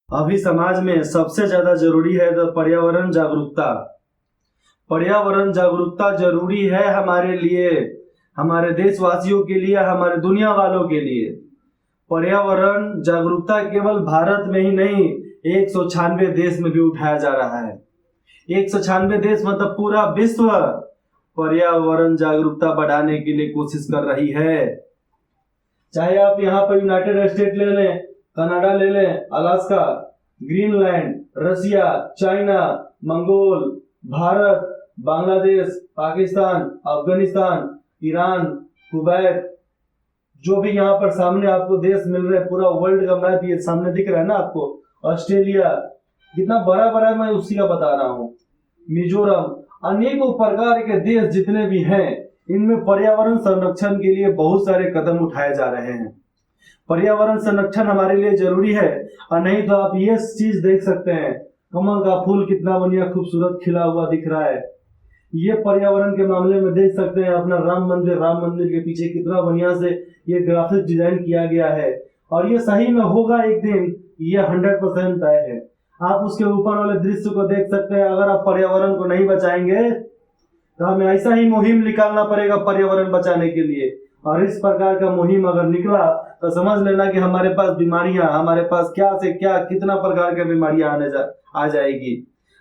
अभी समाज में सबसे ज्यादा जरूरी है तो पर्यावरण जागरूकता। पर्यावरण जागरूकता जरूरी है हमारे लिए, हमारे देशवासियों के लिए, हमारे दुनिया वालों के लिए। पर्यावरण जागरूकता केवल भारत में ही नहीं, 196 देश में भी उठाया जा रहा है। 196 देश मतलब पूरा विश्व पर्यावरण जागरूकता बढ़ाने के लिए कोशिश कर रही है। चाहे आप यहाँ पर यूनाइटेड स्टेट ले लें, कनाडा ले लें, Alaska, Greenland, Russia, China, Mongol, Bharat, Bangladesh, Pakistan, Afghanistan, Iran, Kuwait, जो भी यहाँ पर सामने आपको देश मिल रहे हैं, पूरा वर्ल्ड का मैप ये सामने दिख रहा है ना आपको। ऑस्ट्रेलिया कितना बड़ा बड़ा, मैं उसी का बता रहा हूँ। मिजोरम, अनेकों प्रकार के देश जितने भी हैं, इनमें पर्यावरण संरक्षण के लिए बहुत सारे कदम उठाए जा रहे हैं। पर्यावरण संरक्षण हमारे लिए जरूरी है। और नहीं तो आप ये चीज देख सकते हैं, कमल का फूल कितना बढ़िया खूबसूरत खिला हुआ दिख रहा है। ये पर्यावरण के मामले में देख सकते हैं अपना राम मंदिर के पीछे कितना बढ़िया से ये ग्राफिक डिजाइन किया गया है। और ये सही में होगा एक दिन, ये 100% तय है। आप उसके ऊपर वाले दृश्य को देख सकते हैं। अगर आप पर्यावरण को नहीं बचाएंगे तो हमें ऐसा ही मुहिम निकालना पड़ेगा पर्यावरण बचाने के लिए। और इस प्रकार का मुहिम अगर निकला तो समझ लेना कि हमारे पास बीमारियां, हमारे पास क्या से क्या कितना प्रकार की बीमारियां आ जाएगी।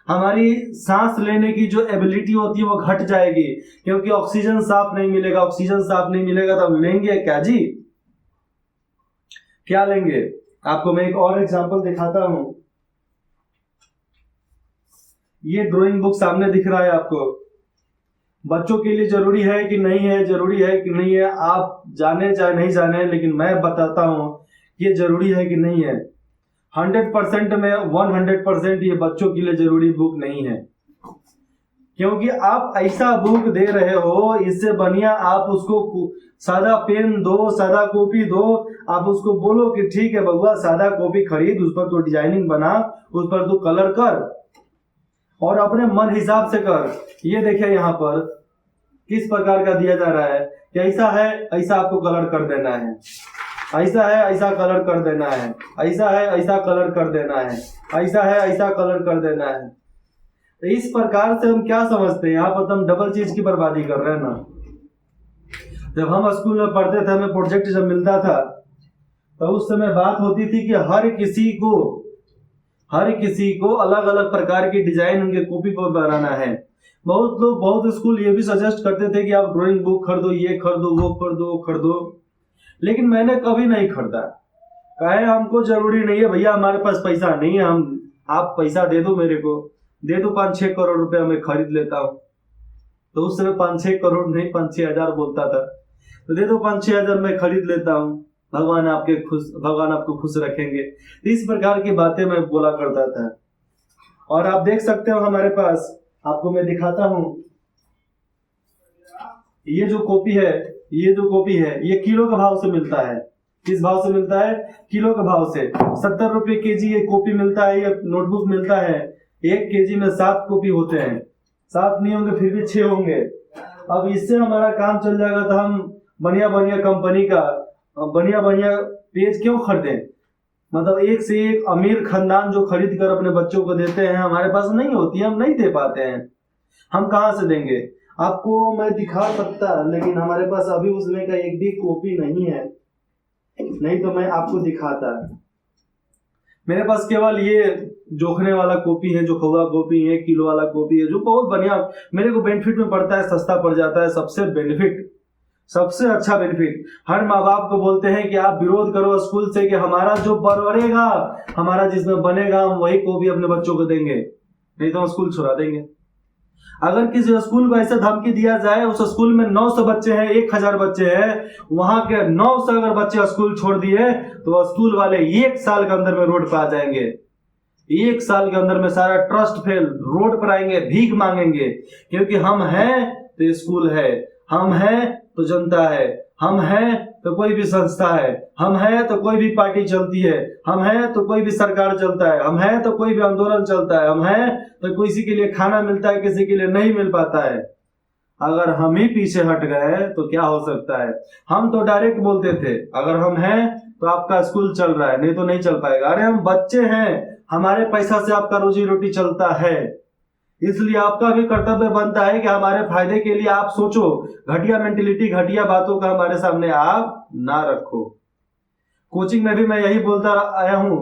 हमारी सांस लेने की जो एबिलिटी होती है वो घट जाएगी, क्योंकि ऑक्सीजन साफ नहीं मिलेगा। ऑक्सीजन साफ नहीं मिलेगा तो हम लेंगे क्या जी? क्या लेंगे? आपको मैं एक और एग्जांपल दिखाता हूं। ये ड्राइंग बुक सामने दिख रहा है आपको। बच्चों के लिए जरूरी है कि नहीं है, जरूरी है कि नहीं है, आप जाने चाहे नहीं जाने, लेकिन मैं बताता हूं ये जरूरी है कि नहीं है। 100% में 100% ये बच्चों के लिए जरूरी बुक नहीं है, क्योंकि आप ऐसा बुक दे रहे हो, इससे बढ़िया आप उसको सादा पेन दो, सादा कॉपी दो। आप उसको बोलो कि ठीक है बबुआ, सादा कॉपी खरीद, उस पर तो डिजाइनिंग बना, उस पर तो कलर कर और अपने मन हिसाब से कर। ये देखिए यहाँ पर किस प्रकार का दिया जा रहा है कि ऐसा है ऐसा आपको कलर कर देना है, ऐसा है ऐसा कलर कर देना है, ऐसा है ऐसा कलर कर देना है, ऐसा है ऐसा कलर कर देना है। तो इस प्रकार से हम क्या समझते हैं, यहाँ पर हम डबल चीज की बर्बादी कर रहे हैं ना। जब हम स्कूल में पढ़ते थे, हमें प्रोजेक्ट जब मिलता था तो उस समय बात होती थी कि हर किसी को अलग अलग प्रकार की डिजाइन उनके कॉपी पर बनाना है। बहुत लोग, बहुत स्कूल ये भी सजेस्ट करते थे कि आप ड्राइंग बुक खरीदो, ये खरीदो, वो खरीदो, वो खरीदो, लेकिन मैंने कभी नहीं खरीदा। कहे हमको जरूरी नहीं है भैया, हमारे पास पैसा नहीं है, आप पैसा दे दो, मेरे को दे दो 5-6 करोड़ रुपए, मैं खरीद लेता हूँ। तो उस समय 5-6 करोड़ नहीं, 5-6 हजार बोलता था। तो दे दो 5-6 हजार, मैं खरीद लेता हूँ, भगवान आपको खुश रखेंगे। इस प्रकार की बातें मैं बोला करता था। और आप देख सकते हो हमारे पास, आपको मैं दिखाता हूं, ये जो कॉपी है ये किलो के भाव से मिलता है। किस भाव से मिलता है? किलो के भाव से। 70 रुपए केजी ये कॉपी मिलता है, ये नोटबुक मिलता है। 1 केजी में 7 कॉपी होते हैं। 7 नहीं होंगे फिर भी 6 होंगे। अब इससे हमारा काम चल जाएगा तो हम बढ़िया बढ़िया कंपनी का बढ़िया बढ़िया पेज क्यों खरीदें? मतलब एक से एक अमीर खानदान जो खरीद कर अपने बच्चों को देते हैं, हमारे पास नहीं होती, हम नहीं दे पाते हैं। हम कहाँ से देंगे? आपको मैं दिखा सकता, लेकिन हमारे पास अभी उसमें का एक भी कॉपी नहीं है, नहीं तो मैं आपको दिखाता। मेरे पास केवल ये जोखने वाला कॉपी है, जो खौआ कॉपी है, किलो वाला कॉपी है, जो बहुत बढ़िया मेरे को बेनिफिट में पड़ता है, सस्ता पड़ जाता है। सबसे अच्छा बेनिफिट। हर माँ बाप को बोलते हैं कि आप विरोध करो स्कूल से कि हमारा जो बढ़ेगा, हमारा जिसमें बनेगा, हम वही कॉपी अपने बच्चों को देंगे, नहीं तो हम स्कूल छुड़ा देंगे। अगर किसी स्कूल को ऐसा धमकी दिया जाए, उस स्कूल में 900 बच्चे हैं, 1000 बच्चे हैं, वहां के 900 अगर बच्चे स्कूल छोड़ दिए तो स्कूल वाले 1 साल के अंदर में रोड पर आ जाएंगे। 1 साल के अंदर में सारा ट्रस्ट फेल, रोड पर आएंगे, भीख मांगेंगे। क्योंकि हम हैं तो स्कूल है, हम हैं तो जनता है, हम हैं तो कोई भी संस्था है, हम हैं तो कोई भी पार्टी चलती है, हम हैं तो कोई भी सरकार चलता है, हम हैं तो कोई भी आंदोलन चलता है, हम हैं तो किसी के लिए खाना मिलता है, किसी के लिए नहीं मिल पाता है। अगर हम ही पीछे हट गए तो क्या हो सकता है? हम तो डायरेक्ट बोलते थे अगर हम हैं तो आपका स्कूल चल रहा है, नहीं तो नहीं चल पाएगा। अरे हम बच्चे हैं, हमारे पैसा से आपका रोजी रोटी चलता है, इसलिए आपका भी कर्तव्य बनता है कि हमारे फायदे के लिए आप सोचो, घटिया मेंटेलिटी, घटिया बातों का हमारे सामने आप ना रखो। कोचिंग में भी मैं यही बोलता आया हूं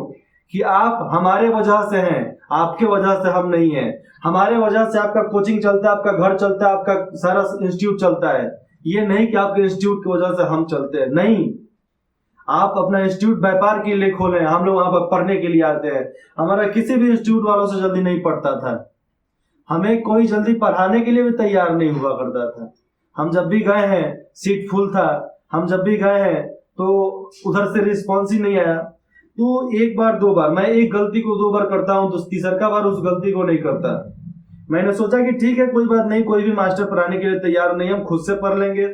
कि आप हमारे वजह से हैं, आपके वजह से हम नहीं हैं। हमारे वजह से आपका कोचिंग चलता है, आपका घर चलता है, आपका सारा इंस्टीट्यूट चलता है। ये नहीं कि आपके इंस्टीट्यूट की वजह से हम चलते हैं, नहीं। आप अपना इंस्टीट्यूट व्यापार के लिए खोले, हम लोग वहां पर पढ़ने के लिए आते हैं। हमारा किसी भी इंस्टीट्यूट वालों से जल्दी नहीं पढ़ता था, हमें कोई जल्दी पढ़ाने के लिए भी तैयार नहीं हुआ करता था। हम जब भी गए हैं सीट फुल था, हम जब भी गए हैं तो उधर से रिस्पॉन्स ही नहीं आया। तो एक बार दो बार, मैं एक गलती को दो बार करता हूं तो तीसरा बार उस गलती को नहीं करता। मैंने सोचा कि ठीक है, कोई बात नहीं, कोई भी मास्टर पढ़ाने के लिए तैयार नहीं, हम खुद से पढ़ लेंगे।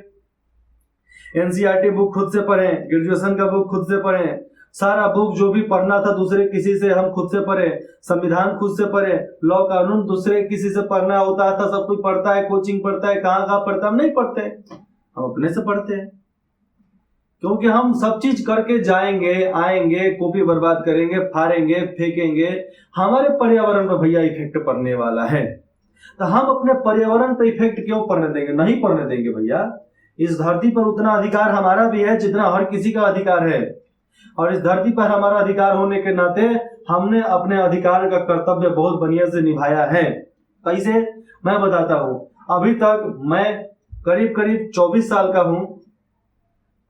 एनसीईआरटी बुक खुद से पढ़ें, ग्रेजुएशन का बुक खुद से पढ़ें, सारा बुक जो भी पढ़ना था दूसरे किसी से हम खुद से पढ़े, संविधान खुद से पढ़े, लॉ कानून दूसरे किसी से पढ़ना होता था। सब कोई पढ़ता है, कोचिंग पढ़ता है, कहाँ पढ़ता, हम नहीं पढ़ते, हम अपने से पढ़ते हैं। क्योंकि हम सब चीज करके जाएंगे, आएंगे, कॉपी बर्बाद करेंगे, फाड़ेंगे, फेंकेंगे, हमारे पर्यावरण पर भैया इफेक्ट पड़ने वाला है। तो हम अपने पर्यावरण पर इफेक्ट क्यों पड़ने देंगे? नहीं पड़ने देंगे भैया। इस धरती पर उतना अधिकार हमारा भी है जितना हर किसी का अधिकार है, और इस धरती पर हमारा अधिकार होने के नाते हमने अपने अधिकार का कर्तव्य बहुत बढ़िया से निभाया है। कैसे? मैं बताता हूं। अभी तक मैं करीब 24 साल का हूं।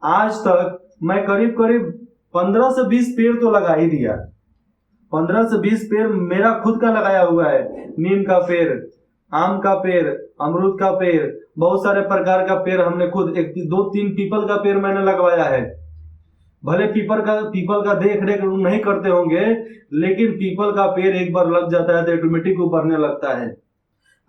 आज तक मैं करीब 15 से 20 पेड़ तो लगा ही दिया। 15 से 20 पेड़ मेरा खुद का लगाया हुआ है। नीम का पेड़, आम का पेड़, अमरूद का पेड़, बहुत सारे प्रकार का पेड़ हमने खुद, एक 2-3 पीपल का पेड़ मैंने लगवाया है। भले पीपल का देख रेख नहीं करते होंगे, लेकिन पीपल का पेड़ एक बार लग जाता है तो ऑटोमेटिक वो बढ़ने लगता है।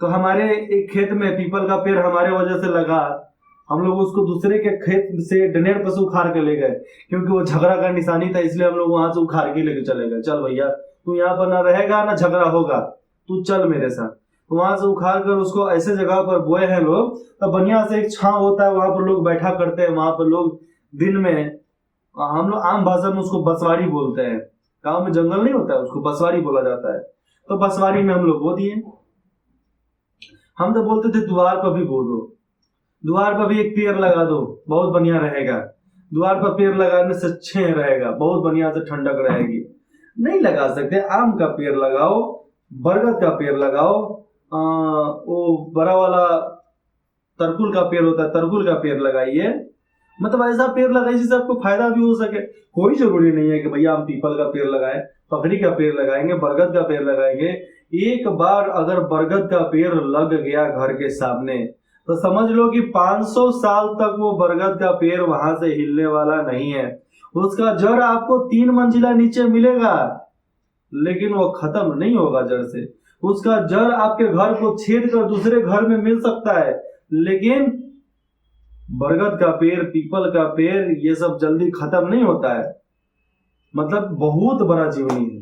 तो हमारे एक खेत में पीपल का पेड़ हमारे वजह से लगा, हम लोग उसको दूसरे के खेत से डनेर पर से उखाड़ के ले गए, क्योंकि वो झगड़ा का निशानी था, इसलिए हम लोग वहां से उखाड़ के लेके चले गए। चल भैया, तू यहाँ पर ना रहेगा ना झगड़ा होगा, तू चल मेरे साथ। तो वहां से उखाड़ कर उसको ऐसे जगह पर बोए हैं लोग, तो बढ़िया से एक छांव होता है, वहां पर लोग बैठा करते हैं। वहां पर लोग दिन में, हम लोग आम भाषा में उसको बसवाड़ी बोलते हैं, गांव में जंगल नहीं होता है उसको बसवाड़ी बोला जाता है। तो बसवाड़ी में हम लोग बो दिए। हम तो बोलते थे द्वार पर भी बो दो, द्वार पर भी एक पेड़ लगा दो, बहुत बढ़िया रहेगा। द्वार पर पेड़ लगाने से अच्छे रहेगा, बहुत बढ़िया से ठंडक रहेगी। नहीं लगा सकते, आम का पेड़ लगाओ, बरगद का पेड़ लगाओ, वो बड़ा वाला तरकुल का पेड़ होता है, तरकुल का पेड़ लगाइए। मतलब ऐसा पेड़ लगाइए जिससे आपको फायदा भी हो सके। कोई जरूरी नहीं है कि भैया हम पीपल का पेड़ लगाएं, पकड़ी का पेड़ लगाएंगे, बरगद का पेड़ लगाएंगे। एक बार अगर बरगद का पेड़ लग गया घर के सामने, तो समझ लो कि 500 साल तक वो बरगद का पेड़ वहां से हिलने वाला नहीं है। उसका जड़ आपको 3 मंजिला नीचे मिलेगा, लेकिन वो खत्म नहीं होगा जड़ से। उसका जड़ आपके घर को छेद कर दूसरे घर में मिल सकता है, लेकिन बरगद का पेड़, पीपल का पेड़, ये सब जल्दी खत्म नहीं होता है। मतलब बहुत बड़ा जीवनी है।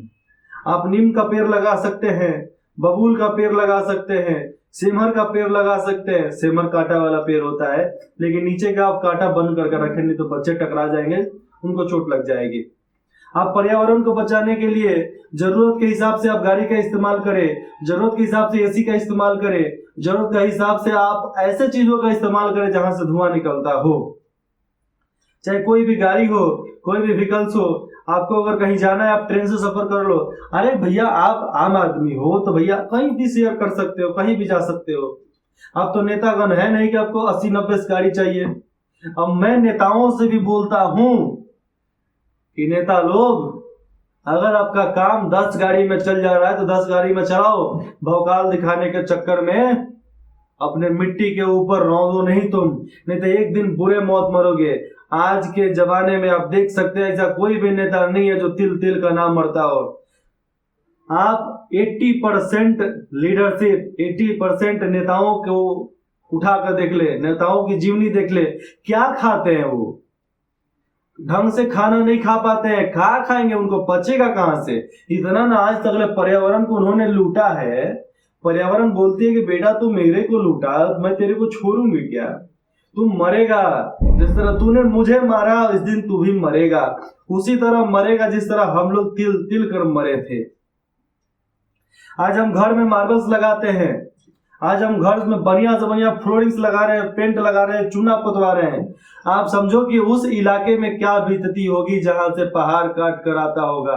आप नीम का पेड़ लगा सकते हैं, बबूल का पेड़ लगा सकते हैं, सेमर का पेड़ लगा सकते हैं। सेमर कांटा वाला पेड़ होता है, लेकिन नीचे का आप कांटा बंद करके रखें, नहीं तो बच्चे टकरा जाएंगे, उनको चोट लग जाएगी। आप पर्यावरण को बचाने के लिए जरूरत के हिसाब से आप गाड़ी का इस्तेमाल करें, जरूरत के हिसाब से एसी का इस्तेमाल करें, जरूरत के हिसाब से आप ऐसे चीजों का इस्तेमाल करें जहां से धुआं निकलता हो। चाहे कोई भी गाड़ी हो, कोई भी व्हीकल्स हो, आपको अगर कहीं जाना है आप ट्रेन से सफर कर लो। अरे भैया, आप आम आदमी हो तो भैया कहीं भी शेयर कर सकते हो, कहीं भी जा सकते हो। अब तो नेतागण है नहीं कि आपको 80-90 गाड़ी चाहिए। अब मैं नेताओं से भी बोलता हूं कि नेता लोग, अगर आपका काम 10 गाड़ी में चल जा रहा है तो 10 गाड़ी में चलाओ। भौकाल दिखाने के चक्कर में अपने मिट्टी के ऊपर रौंदो नहीं तुम, नहीं तो एक दिन बुरे मौत मरोगे। आज के जमाने में आप देख सकते हैं ऐसा कोई भी नेता नहीं है जो तिल तिल का नाम मरता हो। आप 80% लीडरशिप, 80% नेताओं को उठाकर देख ले, नेताओं की जीवनी देख ले, क्या खाते हैं वो? ढंग से खाना नहीं खा पाते हैं, खाएंगे, उनको पचेगा कहां से? इतना ना आज तक पर्यावरण को उन्होंने लूटा है। पर्यावरण बोलती है कि बेटा तू मेरे को लूटा, मैं तेरे को छोड़ूंगी क्या? तू मरेगा, जिस तरह तूने मुझे मारा इस दिन तू भी मरेगा, उसी तरह मरेगा जिस तरह हम लोग तिल तिल कर मरे थे। आज हम घर में मार्बल्स लगाते हैं, आज हम घर में बढ़िया से बढ़िया फ्लोरिंग्स लगा रहे हैं, पेंट लगा रहे हैं, चूना पुतवा रहे हैं। आप समझो कि उस इलाके में क्या बीतती होगी जहां से पहाड़ काट कर आता होगा,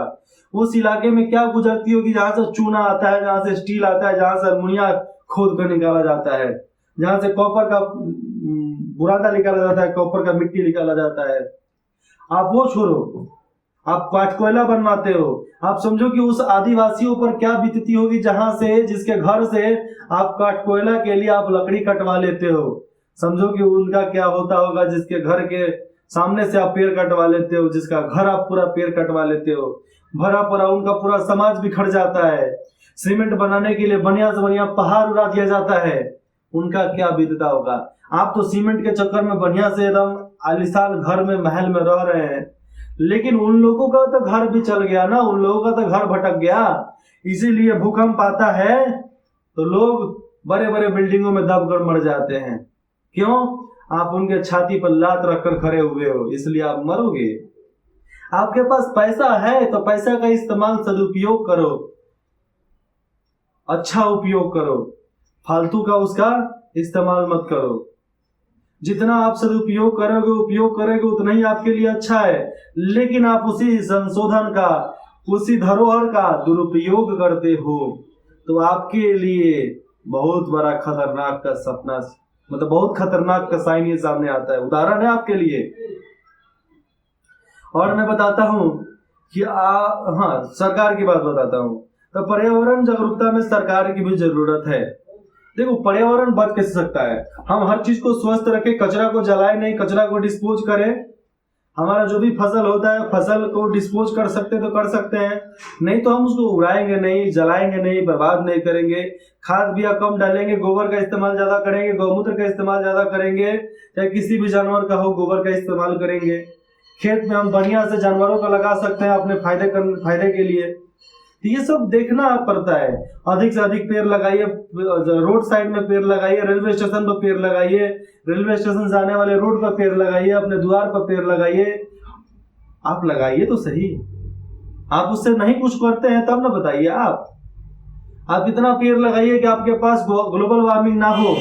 उस इलाके में क्या गुजरती होगी जहां से चूना आता है, जहां से स्टील आता है, जहां से अल्मुनिया खोद कर निकाला जाता है, जहां से कॉपर का बुरादा निकाला जाता है, कॉपर का मिट्टी निकाला जाता है। आप वो छोड़ो, आप काठ कोयला बनवाते हो। आप समझो कि उस आदिवासियों पर क्या बीतती होगी जहां से, जिसके घर से आप काठ कोयला के लिए आप लकड़ी कटवा लेते हो। समझो कि उनका क्या होता होगा जिसके घर के सामने से आप पेड़ कटवा लेते हो, जिसका घर आप पूरा पेड़ कटवा लेते हो। भरा पड़ा उनका पूरा समाज बिखर जाता है। सीमेंट बनाने के लिए बढ़िया से बढ़िया पहाड़ उड़ा दिया जाता है, उनका क्या बीतता होगा। आप तो सीमेंट के चक्कर में बढ़िया से एकदम आलीशान घर में, महल में रह रहे हैं, लेकिन उन लोगों का तो घर भी चल गया ना, उन लोगों का तो घर भटक गया। इसीलिए भूकंप आता है तो लोग बड़े बड़े बिल्डिंगों में दबकर मर जाते हैं। क्यों? आप उनके छाती पर लात रखकर खड़े हुए हो, इसलिए आप मरोगे। आपके पास पैसा है तो पैसा का इस्तेमाल सदुपयोग करो, अच्छा उपयोग करो, फालतू का उसका इस्तेमाल मत करो। जितना आप सदुपयोग करोगे, उपयोग करोगे, उतना ही आपके लिए अच्छा है। लेकिन आप उसी संशोधन का, उसी धरोहर का दुरुपयोग करते हो तो आपके लिए बहुत बड़ा खतरनाक का सपना, मतलब बहुत खतरनाक का साइन ये सामने आता है। उदाहरण है आपके लिए। और मैं बताता हूं कि हाँ, सरकार की बात बताता हूं। तो पर्यावरण जागरूकता में सरकार की भी जरूरत है। देखो, पर्यावरण बच कैसे सकता है? हम हर चीज को स्वस्थ रखें, कचरा को जलाए नहीं, कचरा को डिस्पोज करें। हमारा जो भी फसल होता है, फसल को डिस्पोज कर सकते तो कर सकते हैं, नहीं तो हम उसको उड़ाएंगे नहीं, जलाएंगे नहीं, बर्बाद नहीं करेंगे। खाद बिया कम डालेंगे, गोबर का इस्तेमाल ज्यादा करेंगे, गौमूत्र का इस्तेमाल ज्यादा करेंगे, चाहे किसी भी जानवर का हो, गोबर का इस्तेमाल करेंगे। खेत में हम बढ़िया से जानवरों का लगा सकते हैं अपने फायदे के लिए। तो ये सब देखना पड़ता है। अधिक से अधिक पेड़ लगाइए, रोड साइड में पेड़ लगाइए, रेलवे स्टेशन पर पेड़ लगाइए, रेलवे स्टेशन से आने वाले रोड पर पेड़ लगाइए, अपने द्वार पर पेड़ लगाइए। आप लगाइए तो सही। आप उससे नहीं कुछ करते हैं तब ना बताइए। आप इतना पेड़ लगाइए कि आपके पास ग्लोबल वार्मिंग ना हो।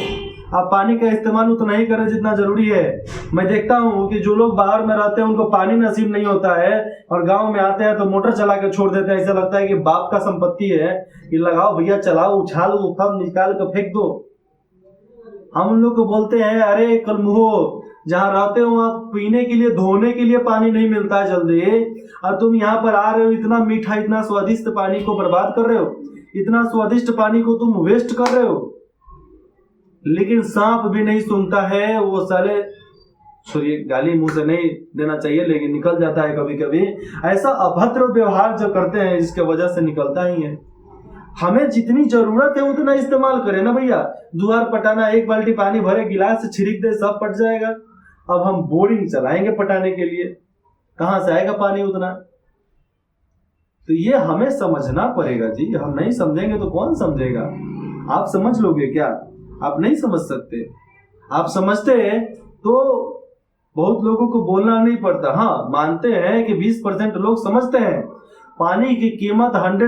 आप पानी का इस्तेमाल उतना ही करें जितना जरूरी है। मैं देखता हूँ कि जो लोग बाहर में रहते हैं उनको पानी नसीब नहीं होता है, और गांव में आते हैं तो मोटर चला के छोड़ देते हैं। ऐसा लगता है कि बाप का संपत्ति है, कि लगाओ भैया, चलाओ, उछाल उफाल निकाल कर फेंक दो। हम उन लोग को बोलते हैं, अरे कल मुहो, जहाँ रहते हो वहां पीने के लिए, धोने के लिए पानी नहीं मिलता है जल्दी, और तुम यहाँ पर आ रहे हो, इतना मीठा, इतना स्वादिष्ट पानी को बर्बाद कर रहे हो, इतना स्वादिष्ट पानी को तुम वेस्ट कर रहे हो। लेकिन सांप भी नहीं सुनता है, वो साले, सॉरी गाली मुंह से नहीं देना चाहिए लेकिन निकल जाता है कभी कभी। ऐसा अभद्र व्यवहार जो करते हैं जिसके वजह से निकलता ही है। हमें जितनी जरूरत है उतना इस्तेमाल करें ना भैया। द्वार पटाना, 1 बाल्टी पानी भरे, गिलास से छिड़क दे, सब पट जाएगा। अब हम बोरिंग चलाएंगे पटाने के लिए, कहां से आएगा पानी उतना? तो ये हमें समझना पड़ेगा जी। हम नहीं समझेंगे तो कौन समझेगा? आप समझ लोगे क्या? आप नहीं समझ सकते। आप समझते हैं तो बहुत लोगों को बोलना नहीं पड़ता। हाँ, मानते हैं कि 20% लोग समझते हैं पानी की कीमत 100